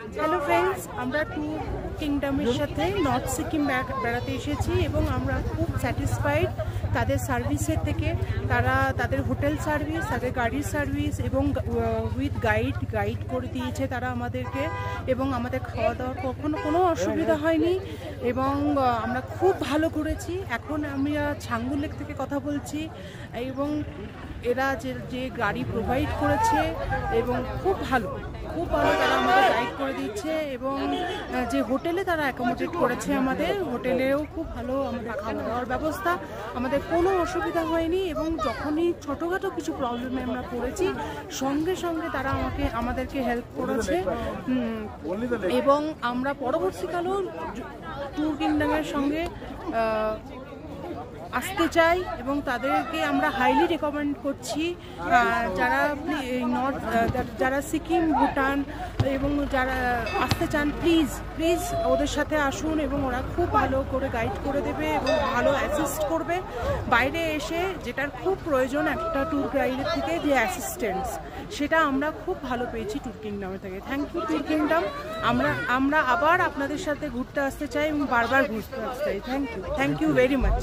Hello friends, আমরা tour কিংডমের সাথে north Sikkim বেড়াতে এসেছি এবং আমরা খুব স্যাটিসফাইড তাদের সার্ভিসের থেকে। তারা তাদের হোটেল সার্ভিস, তাদের গাড়ির সার্ভিস এবং উইথ গাইড করে দিয়েছে তারা আমাদেরকে, এবং আমাদের খাওয়া দাওয়ার কখনো কোনো অসুবিধা হয়নি এবং আমরা খুব ভালো করেছি। এখন আমরা ছাঙ্গু লেক থেকে কথা বলছি এবং এরা যে গাড়ি প্রোভাইড করেছে এবং খুব ভালো তারা আমাদের গাইড করে দিচ্ছে, এবং যে হোটেলে তারা অ্যাকোমোডেট করেছে আমাদের হোটেলেও খুব ভালো আমাদের খাওয়া দাওয়ার ব্যবস্থা, আমাদের কোনো অসুবিধা হয়নি। এবং যখনই ছোটোখাটো কিছু প্রবলেমে আমরা পড়েছি সঙ্গে সঙ্গে তারা আমাদেরকে হেল্প করেছে, এবং আমরা পরবর্তীকালেও ট্যুর কিংডমের সঙ্গে আসতে চাই এবং তাদেরকে আমরা হাইলি রেকমেন্ড করছি। যারা সিকিম, ভুটান এবং যারা আসতে চান প্লিজ ওদের সাথে আসুন, এবং ওরা খুব ভালো করে গাইড করে দেবে এবং ভালো অ্যাসিস্ট করবে। বাইরে এসে যেটার খুব প্রয়োজন একটা ট্যুর গাইডের থেকে, যে অ্যাসিস্ট্যান্স, সেটা আমরা খুব ভালো পেয়েছি ট্যুর কিংডমের থেকে। Thank you tour kingdom. আমরা আবার আপনাদের সাথে ঘুরতে আসতে চাই এবং বারবার ঘুরতে আসতে চাই। Thank you very much.